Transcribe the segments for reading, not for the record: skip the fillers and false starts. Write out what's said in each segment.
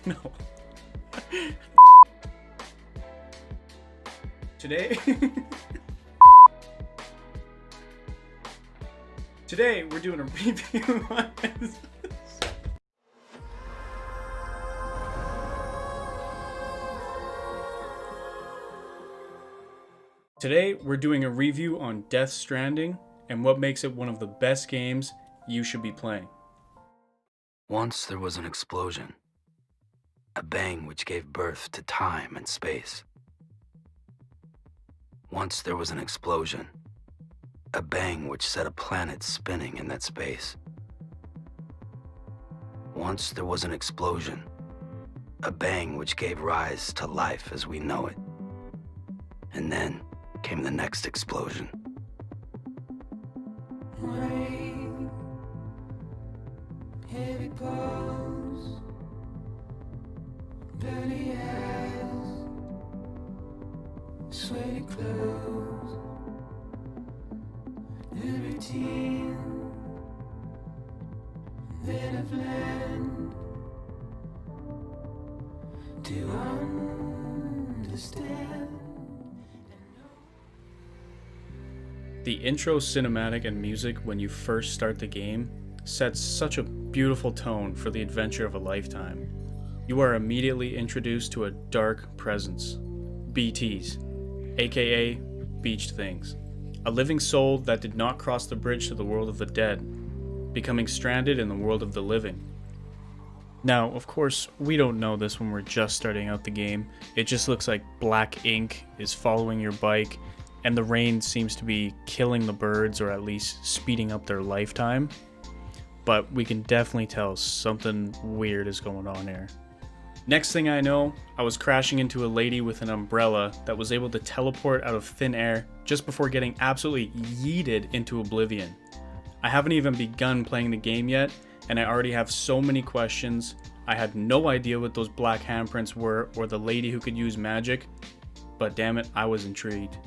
No. Today... Today, we're doing a review on this. Today, we're doing a review on Death Stranding and what makes it one of the best games you should be playing. Once there was an explosion, a bang which gave birth to time and space. Once there was an explosion, a bang which set a planet spinning in that space. Once there was an explosion, a bang which gave rise to life as we know it. And then came the next explosion. Rain, heavy clothes, dirty eyes, sweaty clothes, the routine that I've learned to understand. The intro cinematic and music when you first start the game sets such a beautiful tone for the adventure of a lifetime. You are immediately introduced to a dark presence, BTs, aka Beached Things, a living soul that did not cross the bridge to the world of the dead, becoming stranded in the world of the living. Now, of course, we don't know this when we're just starting out the game. It just looks like black ink is following your bike, and the rain seems to be killing the birds, or at least speeding up their lifetime. But we can definitely tell something weird is going on here. Next thing I know, I was crashing into a lady with an umbrella that was able to teleport out of thin air just before getting absolutely yeeted into oblivion. I haven't even begun playing the game yet, and I already have so many questions. I had no idea what those black handprints were or the lady who could use magic, but damn it, I was intrigued.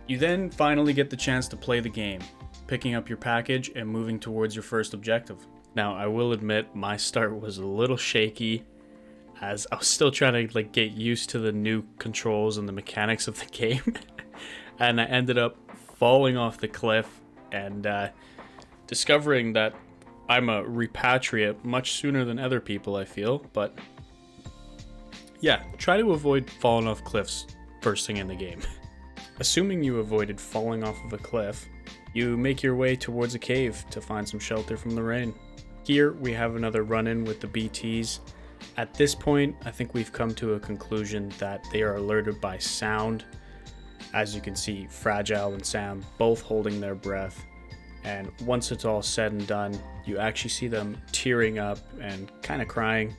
You then finally get the chance to play the game, picking up your package and moving towards your first objective. Now, I will admit my start was a little shaky, as I was still trying to get used to the new controls and the mechanics of the game, and I ended up falling off the cliff and discovering that I'm a repatriate much sooner than other people, I feel. But yeah, try to avoid falling off cliffs first thing in the game. Assuming you avoided falling off of a cliff, you make your way towards a cave to find some shelter from the rain. Here we have another run-in with the BTs. At this point, I think we've come to a conclusion that they are alerted by sound. As you can see, Fragile and Sam both holding their breath. And once it's all said and done, you actually see them tearing up and kind of crying.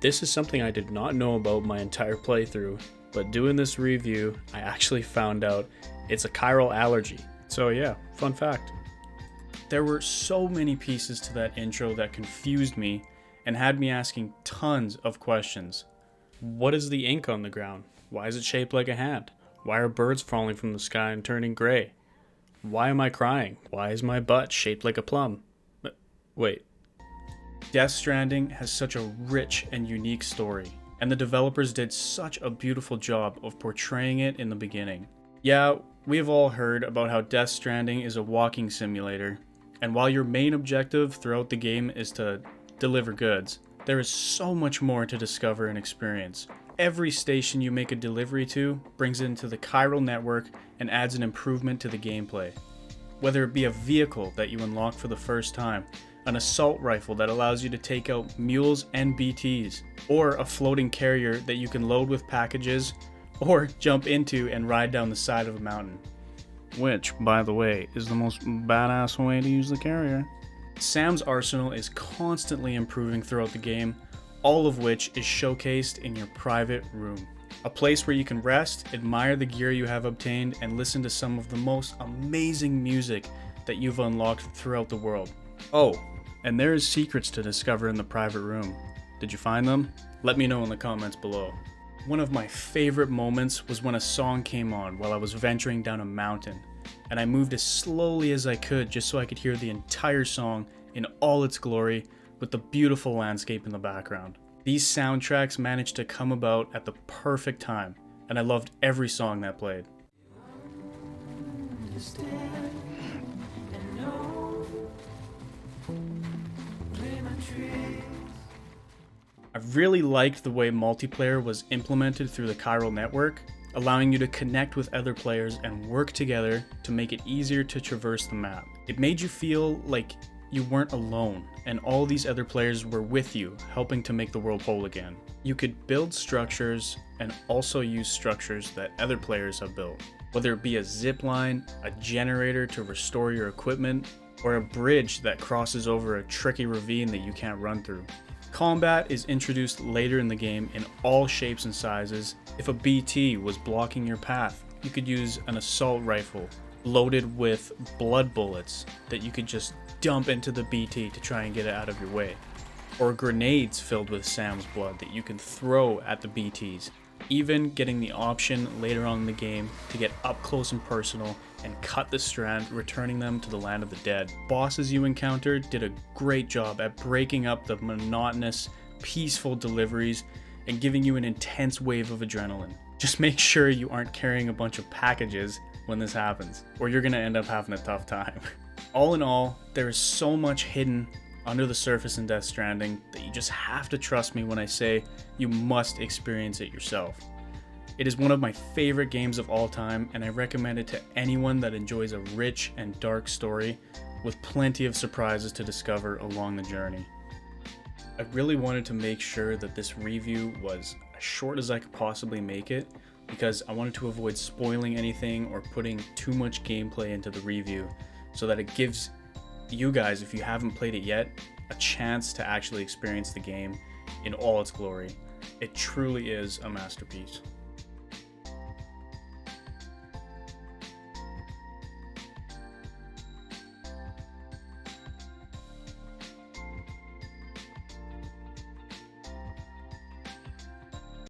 This is something I did not know about my entire playthrough. But doing this review, I actually found out it's a chiral allergy. So yeah, fun fact. There were so many pieces to that intro that confused me and had me asking tons of questions. What is the ink on the ground? Why is it shaped like a hand? Why are birds falling from the sky and turning gray? Why am I crying? Why is my butt shaped like a plum? Wait. Death Stranding has such a rich and unique story, and the developers did such a beautiful job of portraying it in the beginning. Yeah, we've all heard about how Death Stranding is a walking simulator, and while your main objective throughout the game is to deliver goods, there is so much more to discover and experience. Every station you make a delivery to brings it into the chiral network and adds an improvement to the gameplay. Whether it be a vehicle that you unlock for the first time, an assault rifle that allows you to take out mules and BTs, or a floating carrier that you can load with packages, or jump into and ride down the side of a mountain. Which, by the way, is the most badass way to use the carrier. Sam's arsenal is constantly improving throughout the game, all of which is showcased in your private room. A place where you can rest, admire the gear you have obtained, and listen to some of the most amazing music that you've unlocked throughout the world. Oh, and there is secrets to discover in the private room. Did you find them? Let me know in the comments below. One of my favorite moments was when a song came on while I was venturing down a mountain. and I moved as slowly as I could just so I could hear the entire song in all its glory with the beautiful landscape in the background. These soundtracks managed to come about at the perfect time, and I loved every song that played. understand and know. Play my tricks. I really liked the way multiplayer was implemented through the chiral network, allowing you to connect with other players and work together to make it easier to traverse the map. It made you feel like you weren't alone, and all these other players were with you, helping to make the world whole again. You could build structures and also use structures that other players have built, whether it be a zip line, a generator to restore your equipment, or a bridge that crosses over a tricky ravine that you can't run through. Combat is introduced later in the game in all shapes and sizes. If a BT was blocking your path, you could use an assault rifle loaded with blood bullets that you could just dump into the BT to try and get it out of your way. Or grenades filled with Sam's blood that you can throw at the BTs. Even getting the option later on in the game to get up close and personal and cut the strand, returning them to the land of the dead. Bosses you encountered did a great job at breaking up the monotonous, peaceful deliveries and giving you an intense wave of adrenaline. Just make sure you aren't carrying a bunch of packages when this happens, or you're gonna end up having a tough time. All in all, there is so much hidden under the surface in Death Stranding that you just have to trust me when I say you must experience it yourself. It is one of my favorite games of all time, and I recommend it to anyone that enjoys a rich and dark story with plenty of surprises to discover along the journey. I really wanted to make sure that this review was as short as I could possibly make it, because I wanted to avoid spoiling anything or putting too much gameplay into the review, so that it gives you guys, if you haven't played it yet, a chance to actually experience the game in all its glory. It truly is a masterpiece.